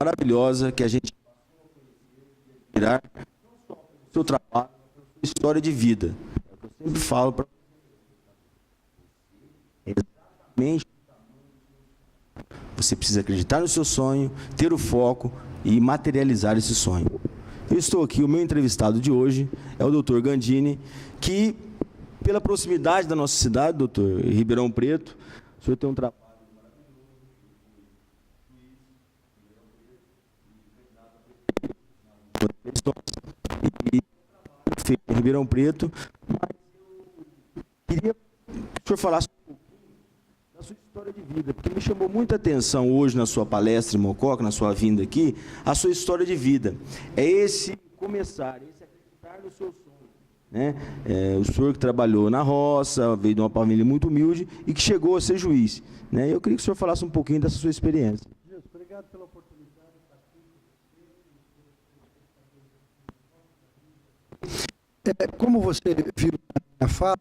maravilhosa que a gente tirar o seu trabalho, a sua história de vida. É o que eu sempre falo para você. Exatamente. Você precisa acreditar no seu sonho, ter o foco e materializar esse sonho. Eu estou aqui, o meu entrevistado de hoje é o Dr. Gandini, que, pela proximidade da nossa cidade, doutor, Ribeirão Preto, o senhor tem um trabalho em Ribeirão Preto, mas eu queria que o senhor falasse um pouquinho da sua história de vida, porque me chamou muita atenção hoje na sua palestra em Mococa, na sua vinda aqui, a sua história de vida. É esse começar, esse acreditar no seu sonho, né? O senhor que trabalhou na roça, veio de uma família muito humilde e que chegou a ser juiz, né? Eu queria que o senhor falasse um pouquinho dessa sua experiência. Jesus, obrigado pela oportunidade. Como você viu na minha fala,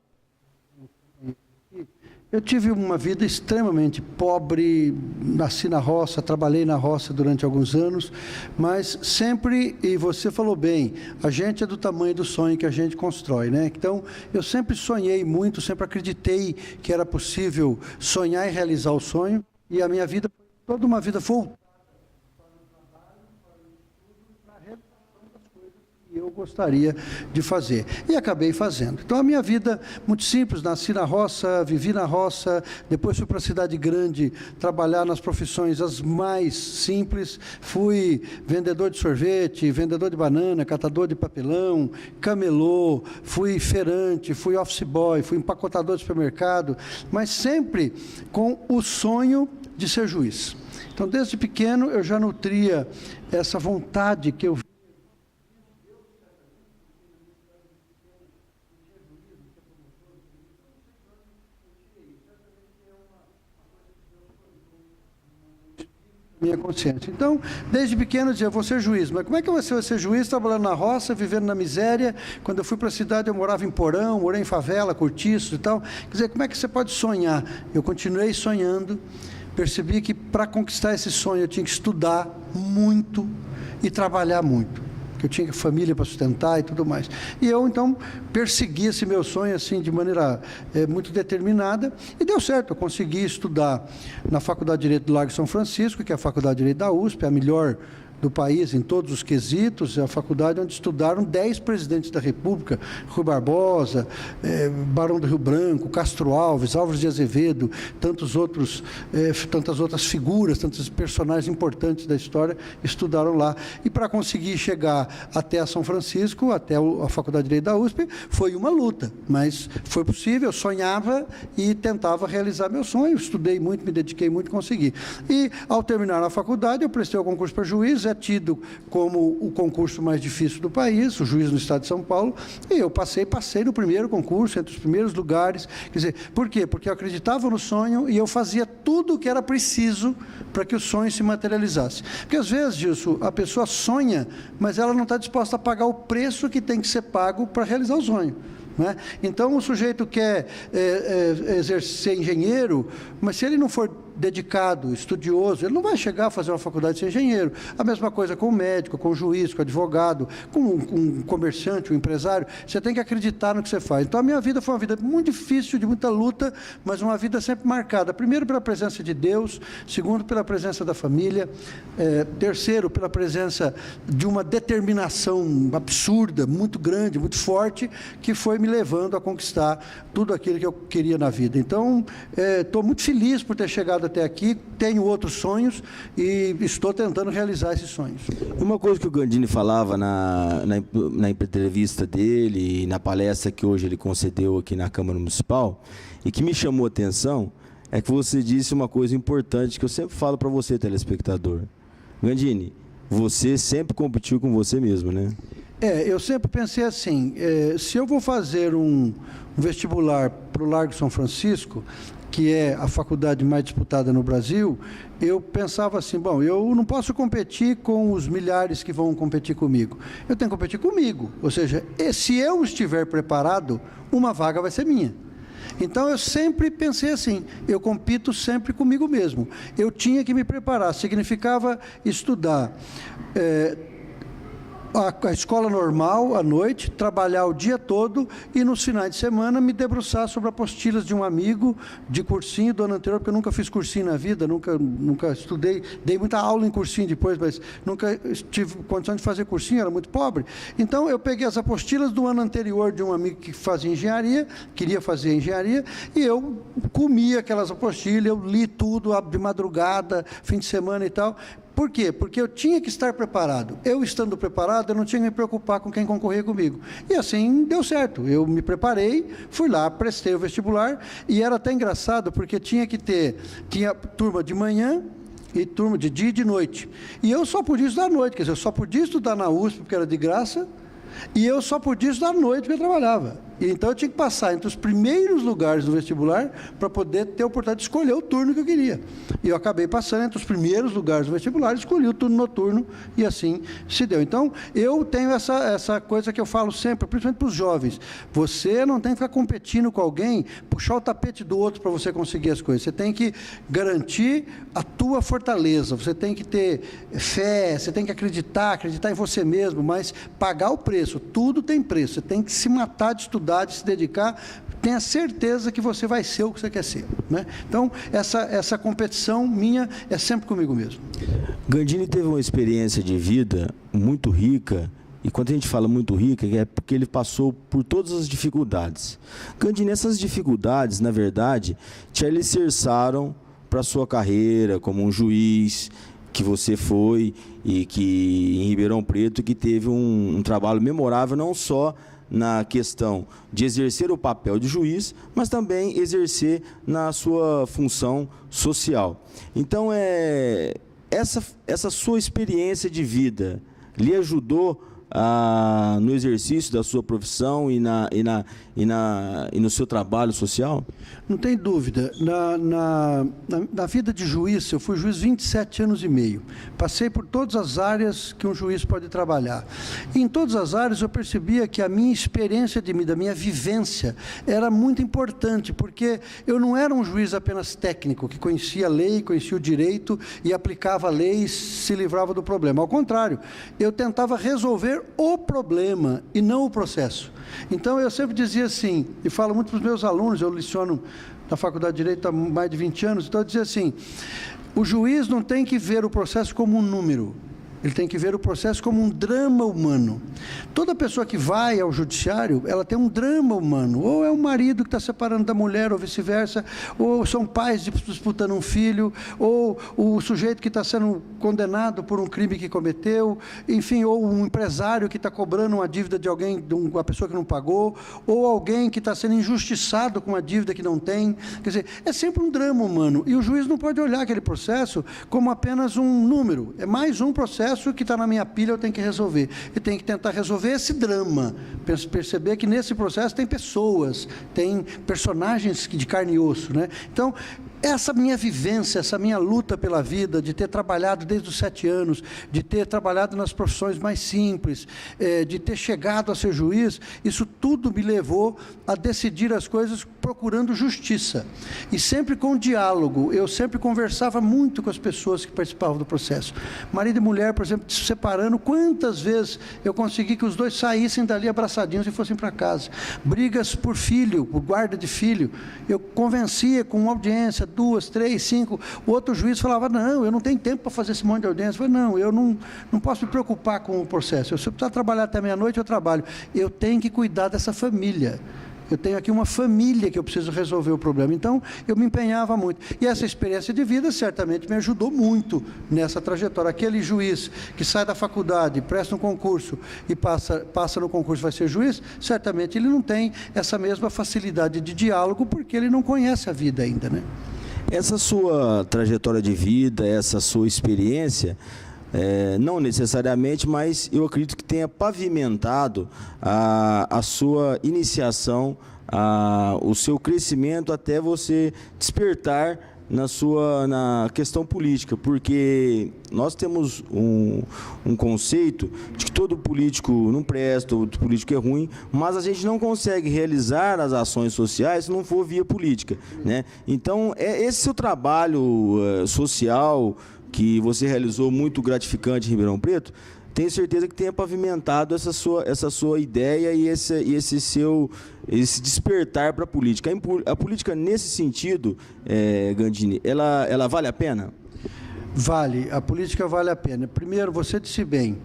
eu tive uma vida extremamente pobre, nasci na roça, trabalhei na roça durante alguns anos, mas sempre, e você falou bem, a gente é do tamanho do sonho que a gente constrói, né? Então, eu sempre sonhei muito, sempre acreditei que era possível sonhar e realizar o sonho, e a minha vida, toda uma vida voltada eu gostaria de fazer, e acabei fazendo. Então a minha vida, muito simples, nasci na roça, vivi na roça, depois fui para a cidade grande, trabalhar nas profissões as mais simples, fui vendedor de sorvete, vendedor de banana, catador de papelão, camelô, fui feirante, fui office boy, fui empacotador de supermercado, mas sempre com o sonho de ser juiz. Então desde pequeno eu já nutria essa vontade que eu minha consciência. Então, desde pequeno eu dizia, eu vou ser juiz. Mas como é que você vai ser juiz trabalhando na roça, vivendo na miséria? Quando eu fui para a cidade, eu morava em porão, morei em favela, cortiço e tal. Quer dizer, como é que você pode sonhar? Eu continuei sonhando, percebi que para conquistar esse sonho eu tinha que estudar muito e trabalhar muito, que eu tinha família para sustentar e tudo mais. E eu, então, persegui esse meu sonho, assim, de maneira muito determinada, e deu certo. Eu consegui estudar na Faculdade de Direito do Largo São Francisco, que é a Faculdade de Direito da USP, a melhor do país em todos os quesitos, é a faculdade onde estudaram 10 presidentes da República, Rui Barbosa, Barão do Rio Branco, Castro Alves, Álvares de Azevedo, tantas outras figuras, tantos personagens importantes da história estudaram lá. E para conseguir chegar até a São Francisco, até a Faculdade de Direito da USP, foi uma luta, mas foi possível, eu sonhava e tentava realizar meu sonho, estudei muito, me dediquei muito, consegui. E, ao terminar a faculdade, eu prestei o concurso para juiz, é tido como o concurso mais difícil do país, o juiz no estado de São Paulo, e eu passei no primeiro concurso, entre os primeiros lugares. Quer dizer, por quê? Porque eu acreditava no sonho e eu fazia tudo o que era preciso para que o sonho se materializasse. Porque às vezes, Gilson, a pessoa sonha, mas ela não está disposta a pagar o preço que tem que ser pago para realizar o sonho. Né? Então, o sujeito quer exercer engenheiro, mas se ele não for dedicado, estudioso, ele não vai chegar a fazer uma faculdade de ser engenheiro. A mesma coisa com o médico, com o juiz, com o advogado, com um comerciante, um empresário. Você tem que acreditar no que você faz. Então, a minha vida foi uma vida muito difícil, de muita luta, mas uma vida sempre marcada. Primeiro, pela presença de Deus. Segundo, pela presença da família. Terceiro, pela presença de uma determinação absurda, muito grande, muito forte, que foi me levando a conquistar tudo aquilo que eu queria na vida. Então, estou muito feliz por ter chegado até aqui, tenho outros sonhos e estou tentando realizar esses sonhos. Uma coisa que o Gandini falava na entrevista dele e na palestra que hoje ele concedeu aqui na Câmara Municipal e que me chamou a atenção é que você disse uma coisa importante que eu sempre falo para você, telespectador. Gandini, você sempre competiu com você mesmo, né? Eu sempre pensei assim, se eu vou fazer um vestibular para o Largo São Francisco, que é a faculdade mais disputada no Brasil, eu pensava assim, bom, eu não posso competir com os milhares que vão competir comigo. Eu tenho que competir comigo. Ou seja, se eu estiver preparado, uma vaga vai ser minha. Então, eu sempre pensei assim, eu compito sempre comigo mesmo. Eu tinha que me preparar, significava estudar a escola normal à noite, trabalhar o dia todo e nos finais de semana me debruçar sobre apostilas de um amigo de cursinho do ano anterior, porque eu nunca fiz cursinho na vida, nunca estudei, dei muita aula em cursinho depois, mas nunca tive condição de fazer cursinho, era muito pobre. Então eu peguei as apostilas do ano anterior de um amigo que fazia engenharia, queria fazer engenharia, e eu comia aquelas apostilas, eu li tudo de madrugada, fim de semana e tal. Por quê? Porque eu tinha que estar preparado. Eu estando preparado, eu não tinha que me preocupar com quem concorria comigo. E assim deu certo. Eu me preparei, fui lá, prestei o vestibular, e era até engraçado, porque tinha turma de manhã e turma de dia e de noite. E eu só podia estudar à noite, quer dizer, eu só podia estudar na USP, porque era de graça, e eu só podia estudar à noite, porque eu trabalhava. Então, eu tinha que passar entre os primeiros lugares do vestibular para poder ter a oportunidade de escolher o turno que eu queria. E eu acabei passando entre os primeiros lugares do vestibular, escolhi o turno noturno e assim se deu. Então, eu tenho essa coisa que eu falo sempre, principalmente para os jovens. Você não tem que ficar competindo com alguém, puxar o tapete do outro para você conseguir as coisas. Você tem que garantir a tua fortaleza, você tem que ter fé, você tem que acreditar em você mesmo, mas pagar o preço. Tudo tem preço. Você tem que se matar de estudar, de se dedicar, tenha certeza que você vai ser o que você quer ser, né? Então, essa competição minha é sempre comigo mesmo. Gandini teve uma experiência de vida muito rica, e quando a gente fala muito rica, é porque ele passou por todas as dificuldades. Gandini, essas dificuldades, na verdade, te alicerçaram para a sua carreira como um juiz, que você foi, e que em Ribeirão Preto, que teve um trabalho memorável, não só na questão de exercer o papel de juiz, mas também exercer na sua função social. Então, essa sua experiência de vida lhe ajudou no exercício da sua profissão e no seu trabalho social? Não tem dúvida. Na vida de juiz, eu fui juiz 27 anos e meio. Passei por todas as áreas que um juiz pode trabalhar. E em todas as áreas eu percebia que a minha experiência de vida, a minha vivência, era muito importante, porque eu não era um juiz apenas técnico, que conhecia a lei, conhecia o direito e aplicava a lei e se livrava do problema. Ao contrário, eu tentava resolver o problema e não o processo. Então, eu sempre dizia assim, e falo muito para os meus alunos, eu leciono na Faculdade de Direito há mais de 20 anos, então eu dizia assim, o juiz não tem que ver o processo como um número, ele tem que ver o processo como um drama humano. Toda pessoa que vai ao judiciário, ela tem um drama humano. Ou é um marido que está separando da mulher, ou vice-versa, ou são pais disputando um filho, ou o sujeito que está sendo condenado por um crime que cometeu, enfim, ou um empresário que está cobrando uma dívida de alguém, de uma pessoa que não pagou, ou alguém que está sendo injustiçado com uma dívida que não tem. Quer dizer, é sempre um drama humano. E o juiz não pode olhar aquele processo como apenas um número. É mais um processo que está na minha pilha, eu tenho que resolver. E tem que tentar resolver esse drama. Perceber que nesse processo tem pessoas, tem personagens de carne e osso, né? Então, essa minha vivência, essa minha luta pela vida, de ter trabalhado desde os 7 anos, de ter trabalhado nas profissões mais simples, de ter chegado a ser juiz, isso tudo me levou a decidir as coisas procurando justiça. E sempre com diálogo. Eu sempre conversava muito com as pessoas que participavam do processo. Marido e mulher, por exemplo, se separando, quantas vezes eu consegui que os dois saíssem dali abraçadinhos e fossem para casa. Brigas por filho, por guarda de filho, eu convencia com audiência, 2, 3, 5, o outro juiz falava, não, eu não tenho tempo para fazer esse monte de audiência. Eu falei, não, eu não posso me preocupar com o processo, se eu precisar trabalhar até meia-noite, eu trabalho. Eu tenho que cuidar dessa família. Eu tenho aqui uma família que eu preciso resolver o problema. Então, eu me empenhava muito. E essa experiência de vida certamente me ajudou muito nessa trajetória. Aquele juiz que sai da faculdade, presta um concurso e passa no concurso, vai ser juiz, certamente ele não tem essa mesma facilidade de diálogo, porque ele não conhece a vida ainda, né? Essa sua trajetória de vida, essa sua experiência, não necessariamente, mas eu acredito que tenha pavimentado a sua iniciação, o seu crescimento até você despertar na questão política, porque nós temos um conceito de que todo político não presta, todo político é ruim, mas a gente não consegue realizar as ações sociais se não for via política, né? Então, esse seu trabalho social que você realizou, muito gratificante em Ribeirão Preto, tenho certeza que tenha pavimentado essa sua ideia e esse despertar para a política. A política, nesse sentido, Gandini, ela vale a pena? Vale, a política vale a pena. Primeiro, você disse bem,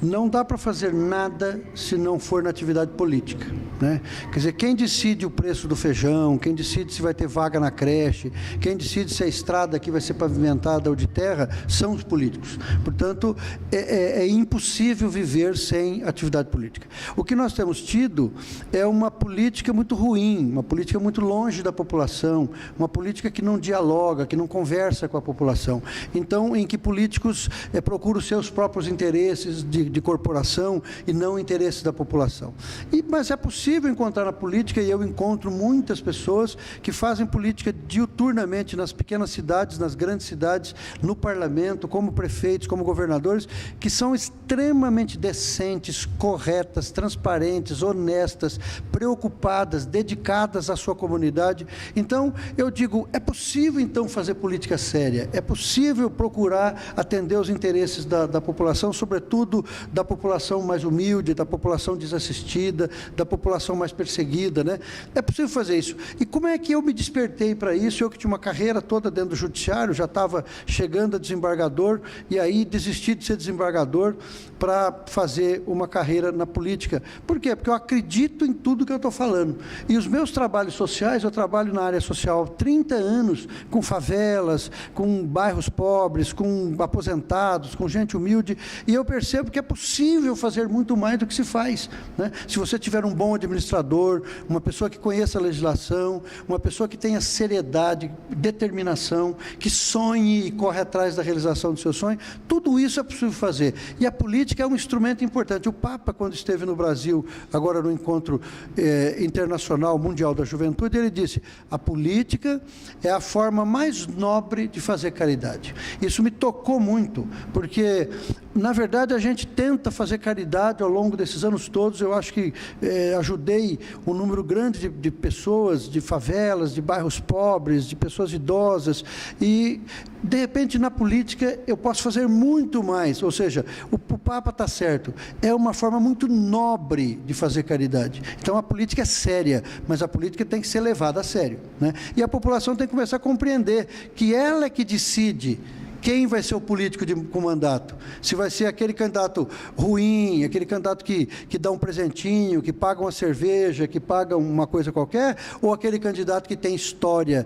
não dá para fazer nada se não for na atividade política, né? Quer dizer, quem decide o preço do feijão, quem decide se vai ter vaga na creche, quem decide se a estrada aqui vai ser pavimentada ou de terra, são os políticos. Portanto, é impossível viver sem atividade política. O que nós temos tido é uma política muito ruim, uma política muito longe da população, uma política que não dialoga, que não conversa com a população. Então, em que políticos procuram seus próprios interesses de corporação e não interesses da população. Mas é possível encontrar na política, e eu encontro muitas pessoas que fazem política diuturnamente nas pequenas cidades, nas grandes cidades, no parlamento, como prefeitos, como governadores, que são extremamente decentes, corretas, transparentes, honestas, preocupadas, dedicadas à sua comunidade. Então, eu digo, é possível então fazer política séria, é possível procurar atender os interesses da população, sobretudo da população mais humilde, da população desassistida, da população mais perseguida, né? É possível fazer isso. E como é que eu me despertei para isso? Eu que tinha uma carreira toda dentro do judiciário, já estava chegando a desembargador, e aí desisti de ser desembargador para fazer uma carreira na política. Por quê? Porque eu acredito em tudo que eu estou falando. E os meus trabalhos sociais, eu trabalho na área social há 30 anos, com favelas, com bairros pobres, com aposentados, com gente humilde, e eu percebo que é possível fazer muito mais do que se faz, né? Se você tiver um bom administrador, uma pessoa que conheça a legislação, uma pessoa que tenha seriedade, determinação, que sonhe e corre atrás da realização do seu sonho, tudo isso é possível fazer. E a política é um instrumento importante. O Papa, quando esteve no Brasil, agora no Encontro Internacional Mundial da Juventude, ele disse, a política é a forma mais nobre de fazer caridade. Isso me tocou muito, porque, na verdade, a gente tenta fazer caridade ao longo desses anos todos. Eu acho que ajudei um número grande de pessoas, de favelas, de bairros pobres, de pessoas idosas, e, de repente, na política, eu posso fazer muito mais. Ou seja, o Papa está certo, é uma forma muito nobre de fazer caridade. Então, a política é séria, mas a política tem que ser levada a sério, né? E a população tem que começar a compreender que ela é que decide quem vai ser o político com mandato. Se vai ser aquele candidato ruim, aquele candidato que dá um presentinho, que paga uma cerveja, que paga uma coisa qualquer, ou aquele candidato que tem história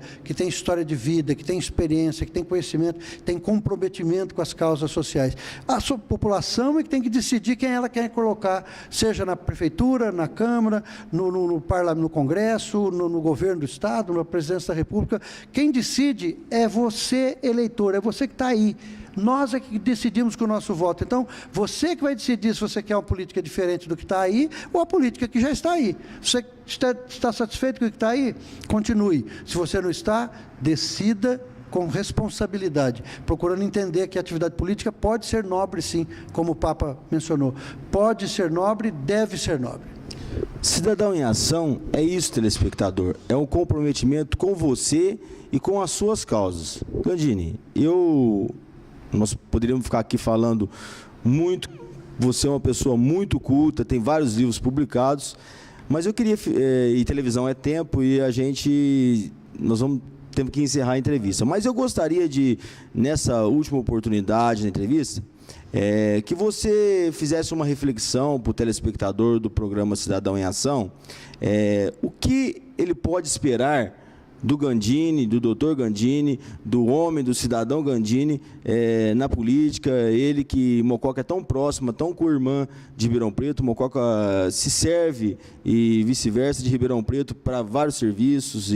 de vida, que tem experiência, que tem conhecimento, tem comprometimento com as causas sociais. A sua população é que tem que decidir quem ela quer colocar, seja na prefeitura, na Câmara, no Congresso, no governo do Estado, na presidência da República. Quem decide é você, eleitor, é você que está aí. Nós é que decidimos com o nosso voto. Então, você que vai decidir se você quer uma política diferente do que está aí, ou a política que já está aí. Você está satisfeito com o que está aí? Continue. Se você não está, decida com responsabilidade, procurando entender que a atividade política pode ser nobre, sim, como o Papa mencionou. Pode ser nobre, deve ser nobre. Cidadão em Ação é isso, telespectador. É um comprometimento com você e com as suas causas. Gandini, nós poderíamos ficar aqui falando muito. Você é uma pessoa muito culta, tem vários livros publicados, mas eu queria, e televisão é tempo, e nós vamos ter que encerrar a entrevista. Mas eu gostaria de, nessa última oportunidade na entrevista, que você fizesse uma reflexão para o telespectador do programa Cidadão em Ação, o que ele pode esperar do Gandini, do doutor Gandini, do homem, do cidadão Gandini, na política. Ele que Mococa é tão próxima, tão co-irmã de Ribeirão Preto. Mococa se serve e vice-versa de Ribeirão Preto para vários serviços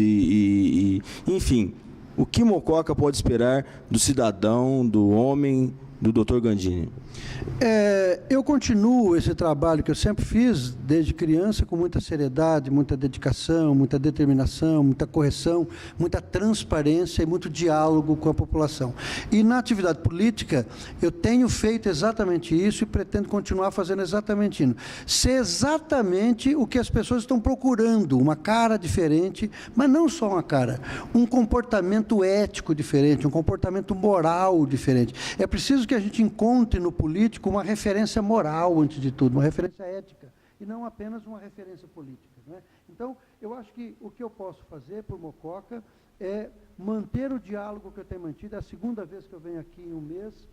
enfim, o que Mococa pode esperar do cidadão, do homem do Dr. Gandini? Eu continuo esse trabalho que eu sempre fiz, desde criança, com muita seriedade, muita dedicação, muita determinação, muita correção, muita transparência e muito diálogo com a população. E na atividade política, eu tenho feito exatamente isso e pretendo continuar fazendo exatamente isso. Ser exatamente o que as pessoas estão procurando, uma cara diferente, mas não só uma cara, um comportamento ético diferente, um comportamento moral diferente. É preciso que a gente encontre no político uma referência moral, antes de tudo, uma referência ética, e não apenas uma referência política, né? Então, eu acho que o que eu posso fazer por Mococa é manter o diálogo que eu tenho mantido, é a segunda vez que eu venho aqui em um mês,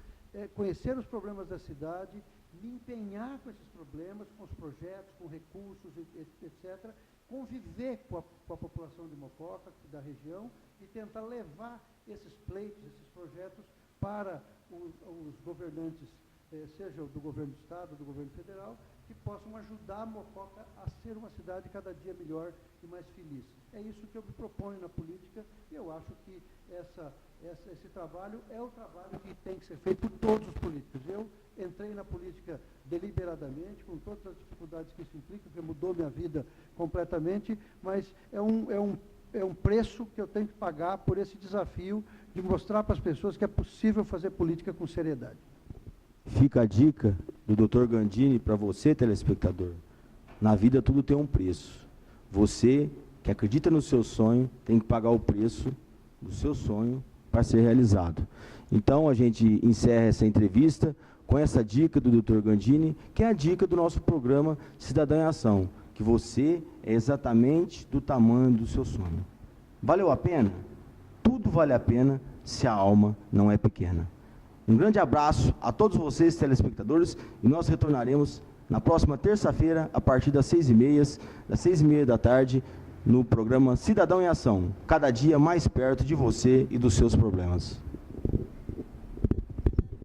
conhecer os problemas da cidade, me empenhar com esses problemas, com os projetos, com recursos, etc., conviver com a população de Mococa, da região, e tentar levar esses pleitos, esses projetos, para os governantes, seja do governo do Estado ou do governo federal, que possam ajudar Mococa a ser uma cidade cada dia melhor e mais feliz. É isso que eu me proponho na política, e eu acho que esse trabalho é o trabalho que tem que ser feito por todos os políticos. Eu entrei na política deliberadamente, com todas as dificuldades que isso implica, porque mudou minha vida completamente, mas é um preço que eu tenho que pagar por esse desafio de mostrar para as pessoas que é possível fazer política com seriedade. Fica a dica do Dr. Gandini para você, telespectador. Na vida tudo tem um preço. Você, que acredita no seu sonho, tem que pagar o preço do seu sonho para ser realizado. Então, a gente encerra essa entrevista com essa dica do Dr. Gandini, que é a dica do nosso programa Cidadão em Ação, que você é exatamente do tamanho do seu sonho. Valeu a pena? Tudo vale a pena se a alma não é pequena. Um grande abraço a todos vocês, telespectadores, e nós retornaremos na próxima terça-feira, a partir das 6h30 da tarde, no programa Cidadão em Ação, cada dia mais perto de você e dos seus problemas.